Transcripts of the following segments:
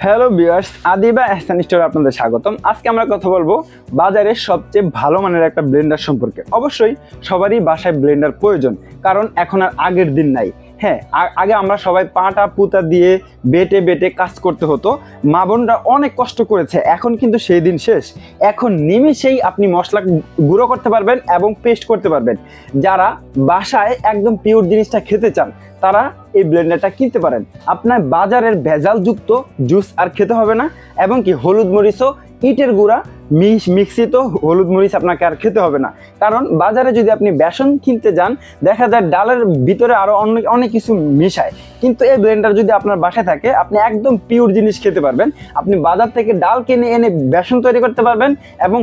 Hello viewers, Adiba এহসান স্টোরে আপনাদের স্বাগতম। আজকে আমরা কথা বলবো বাজারের সবচেয়ে ভালো মানের একটা ব্লেন্ডার সম্পর্কে। অবশ্যই সবারই বাসায় ব্লেন্ডার প্রয়োজন, কারণ এখন আর আগের দিন নাই। হ্যাঁ, আগে আমরা সবাই পাটা পুতা দিয়ে বেটে বেটে কাজ করতে হতো, মা বোনরা অনেক কষ্ট করেছে। এখন কিন্তু সেই দিন শেষ। এখন নিমিষেই আপনি মশলা গুঁড়ো করতে পারবেন এবং পেস্ট করতে পারবেন। যারা বাসায় একদম পিওর জিনিসটা খেতে চান তারা এই ব্লেন্ডারটা কিনতে পারেন। আপনার বাজারের ভেজালযুক্ত জুস আর খেতে হবে না, এবং কি হলুদ মরিচও ইটের গুঁড়া মিক্সিত হলুদ মরিচ আপনাকে আর খেতে হবে না। কারণ বাজারে যদি আপনি বেসন কিনতে যান, দেখা যায় ডালের ভিতরে আরও অনেক কিছু মিশায়। কিন্তু এই ব্লেন্ডার যদি আপনার বাসায় থাকে, আপনি একদম পিওর জিনিস খেতে পারবেন। আপনি বাজার থেকে ডাল কিনে এনে বেসন তৈরি করতে পারবেন এবং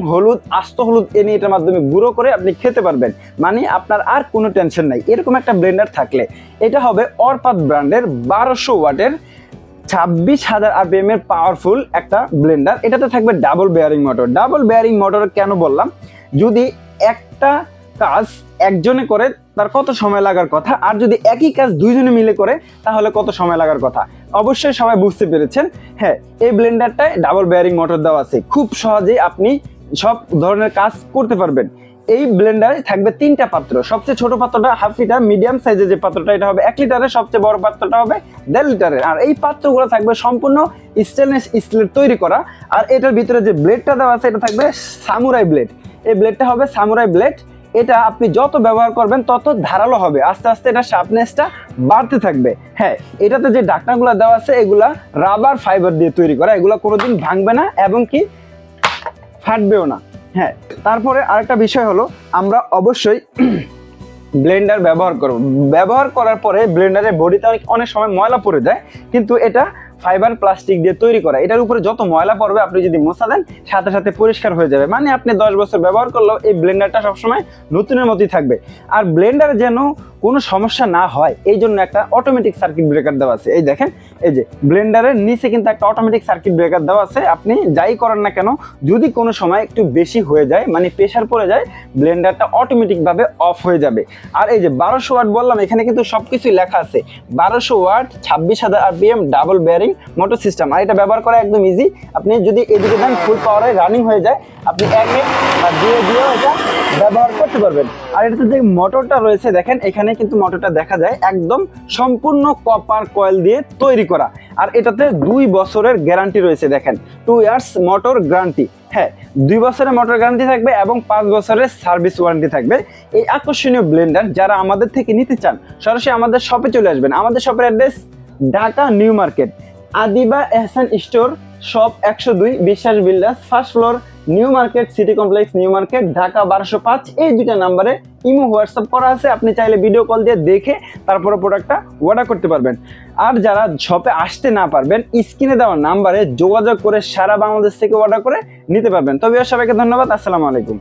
আস্ত হলুদ এনে এটার মাধ্যমে গুঁড়ো করে আপনি খেতে পারবেন। মানে আপনার আর কোনো টেনশন নাই। এরকম একটা ব্লেন্ডার থাকলে এটা হবে অরপাত ব্র্যান্ডের 1200 ওয়াটের 26,000 RPM এর পাওয়ারফুল একটা ব্লেন্ডার। এটাতে থাকবে double bearing motor. Double bearing motor কেন বললাম? যদি একটা কাজ একজনে করে তার কত সময় লাগার কথা, আর যদি একই কাজ দুইজনে মিলে করে তাহলে কত সময় লাগার কথা, অবশ্যই সবাই বুঝতে পেরেছেন। হ্যাঁ, এই ব্লেন্ডারটায় ডাবল বেয়ারিং মোটর দেওয়া আছে। খুব সহজেই আপনি সব ধরনের কাজ করতে পারবেন। এই ব্লেন্ডারে থাকবে 3টা পাত্র। সবচেয়ে ছোট পাত্রটা ½ লিটার, মিডিয়াম সাইজের যে পাত্রটা এটা হবে 1 লিটারের, সবচেয়ে বড় পাত্রটা হবে 1.5 লিটারের। আর এই পাত্রগুলো থাকবে সম্পূর্ণ স্টেনলেস স্টিলের তৈরি করা। আর এটার ভিতরে যে ব্লেডটা দেওয়া আছে এটা থাকবে সামুরাই ব্লেড। এই ব্লেডটা হবে সামুরাই ব্লেড। এটা আপনি যত ব্যবহার করবেন তত ধারালো হবে, আস্তে আস্তে এটা শার্পনেসটা বাড়তে থাকবে। হ্যাঁ, এটাতে যে ঢাকনাগুলো দেওয়া আছে এগুলা রাবার ফাইবার দিয়ে তৈরি করা, এগুলো কোনোদিন ভাঙবে না এবং কি ফাটবেও না। হ্যাঁ, তারপরে আরেকটা বিষয় হলো, আমরা অবশ্যই ব্লেন্ডার ব্যবহার করার পরে ব্লেন্ডারের বডিতে অনেক সময় ময়লা পড়ে যায়, কিন্তু এটা ফাইবার প্লাস্টিক দিয়ে তৈরি করা। এটার উপরে যত ময়লা পড়বে আপনি যদি মোছা দেন সাথে সাথে পরিষ্কার হয়ে যাবে। মানে আপনি 10 বছর ব্যবহার করলেও এই ব্লেন্ডারটা সবসময় নতুনের মতোই থাকবে। আর ব্লেন্ডারে যেন কোনো সমস্যা না হয় এই জন্য একটা অটোমেটিক সার্কিট ব্রেকার দেওয়া আছে। এই দেখেন, এই যে ব্লেন্ডারের নিচে কিন্তু একটা অটোমেটিক সার্কিট ব্রেকার দেওয়া আছে। আপনি যাই করেন না কেন, যদি কোনো সময় একটু বেশি হয়ে যায়, মানে প্রেশার পড়ে যায়, ব্লেন্ডারটা অটোমেটিকভাবে অফ হয়ে যাবে। আর এই যে 1200 ওয়াট বললাম, এখানে কিন্তু সবকিছুই লেখা আছে। 1200 watt 26,000 RPM double bearing motor system. আর এটা ব্যবহার করা একদম ইজি। আপনি যদি এদিকে দেন ফুল পাওয়ারে রানিং হয়ে যায়, আপনি একে বা দিয়েও এটা ব্যবহার করতে পারবেন। আর এটাতে যে মোটরটা রয়েছে দেখেন, এখানে কিন্তু মোটরটা দেখা যায় একদম সম্পূর্ণ কপার কয়েল দিয়ে তৈরি করা। আর এটাতে 2 বছরের গ্যারান্টি রয়েছে। দেখেন, 2 ইয়ার্স মোটর গ্যারান্টি। হ্যাঁ, 2 বছরের মোটর গ্যারান্টি থাকবে এবং 5 বছরের সার্ভিস ওয়ারেন্টি থাকবে। এই আকর্ষণীয় ব্লেন্ডার যারা আমাদের থেকে নিতে চান, সরাসরি আমাদের শপে চলে আসবেন। আমাদের শপের address Dhaka New Market, Adiba Ehsan store, shop 102, Biswas builders, first floor, New Market city complex, New Market, Dhaka 1205। এই 2টা নাম্বারে ইমো হোয়াটসঅ্যাপ করা আছে। আপনি চাইলে ভিডিও কল দিয়ে দেখে তারপরে প্রোডাক্টটা অর্ডার করতে পারবেন। আর যারা শপে আসতে না পারবেন, স্ক্রিনে দেওয়া নাম্বারে যোগাযোগ করে সারা বাংলাদেশ থেকে অর্ডার করে নিতে পারবেন। তবে সবাইকে ধন্যবাদ। আসসালামু আলাইকুম।